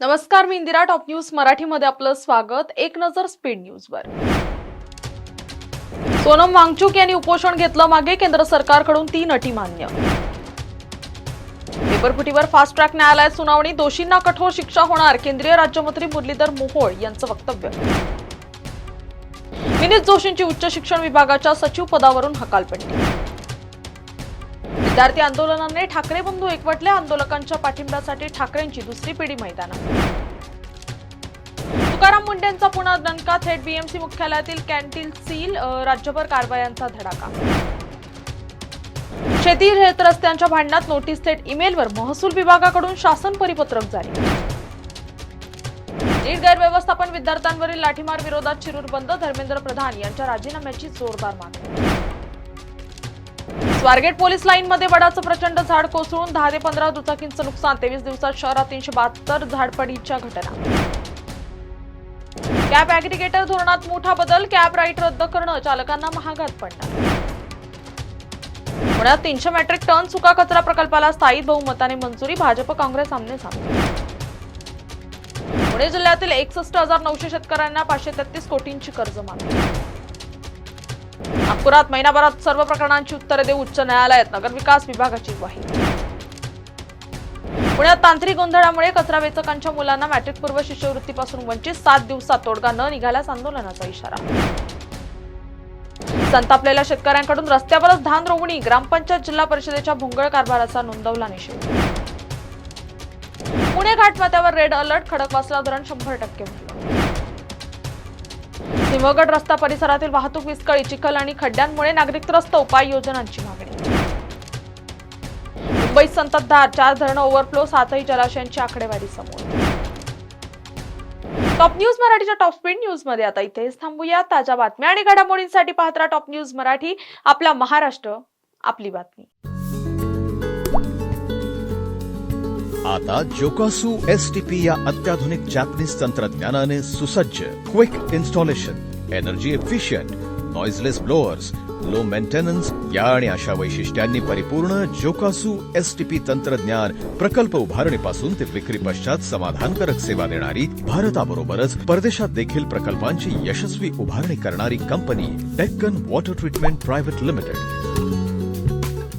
नमस्कार, मी Indira. Top news मराठीमध्ये आपलं स्वागत. एक नजर स्पीड न्यूजवर. सोनम वांगचुक यांनी उपोषण घेतलं मागे, केंद्र सरकारकडून 3 अटी मान्य. पेपरफुटीवर फास्ट ट्रॅक न्यायालयात सुनावणी, दोषींना कठोर शिक्षा होणार, केंद्रीय राज्यमंत्री मुरलीधर मोहोळ यांचं वक्तव्य. विनीत जोशींची उच्च शिक्षण विभागाच्या सचिव पदावरून हकालपट्टी. विद्यार्थी आंदोलनाने ठाकरे बंधू एकवटले, आंदोलकांच्या पाठिंब्यासाठी ठाकरेंची दुसरी पिढी मैदानात. तुकाराम मुंढेंचा पुन्हा दणका, थेट बीएमसी मुख्यालयातील कॅन्टीन सील, राज्यभर कारवायांचा धडाका. शेती रस्त्यांच्या भांडणात नोटीस, थेट ईमेलवर महसूल विभागाकडून शासन परिपत्रक जारी. नीट गैरव्यवस्थापन विद्यार्थ्यांवरील लाठीमार विरोधात शिरूर बंद, धर्मेंद्र प्रधान यांच्या राजीनाम्याची जोरदार मागणी. स्वारगेट पोलीस लाईनमध्ये वडाचं प्रचंड झाड कोसळून 10 ते 15 दुचाकींचं नुकसान, 23 दिवसात शहरात 372 झाडपडीच्या घटना. कॅब ॲग्रिगेटर धोरणात मोठा बदल, कॅब राईट रद्द करणं चालकांना महागात पडणार. पुण्यात 300 मेट्रिक टन सुका कचरा प्रकल्पाला स्थायी बहुमताने मंजुरी, भाजप काँग्रेस आमने-सामने. पुणे जिल्ह्यातील 61,900 शेतकऱ्यांना 533 कोटींची कर्जमाफी. नागपुरात महिनाभरात सर्व प्रकरणांची उत्तरे देऊ उच्च न्यायालयात, नगरविकास विभागाची ग्वाही. पुण्यात तांत्रिक गोंधळामुळे कचरा वेचकांच्या मुलांना मॅट्रिकपूर्व शिष्यवृत्तीपासून वंचित, 7 दिवसात तोडगा न निघाल्यास आंदोलनाचा इशारा. संतापलेल्या शेतकऱ्यांकडून रस्त्यावरच धान रोवणी, ग्रामपंचायत जिल्हा परिषदेच्या भोंगळ कारभाराचा नोंदवला निषेध. पुणे घाटमाथ्यावर रेड अलर्ट, खडकवासला धरण 100% भरलं. सिंहगड रस्ता परिसरातील वाहतूक विस्कळीत, चिखल आणि खड्ड्यांमुळे नागरिक त्रस्त, उपाययोजनांची मागणी. मुंबईत संततधार, 4 धरणं ओव्हरफ्लो, 7ही जलाशयांची आकडेवारी समोर. टॉप न्यूज मराठीच्या टॉप स्पीड न्यूज मध्ये आता इथेच थांबूया. ताज्या बातम्या आणि घडामोडींसाठी पाहत राहा टॉप न्यूज मराठी. आपला महाराष्ट्र, आपली बातमी. आता जोकासू एसटीपी या अत्याधुनिक जॅपनीज तंत्रज्ञानाने सुसज्ज, quick installation, energy efficient, noiseless blowers, low maintenance या आणि अशा वैशिष्ट्यांनी परिपूर्ण जोकासू एसटीपी तंत्रज्ञान प्रकल्प उभारणीपासून ते विक्री पश्चात समाधानकारक सेवा देणारी, भारताबरोबरच परदेशात देखील प्रकल्पांची यशस्वी उभारणी करणारी company Deccan water treatment private limited.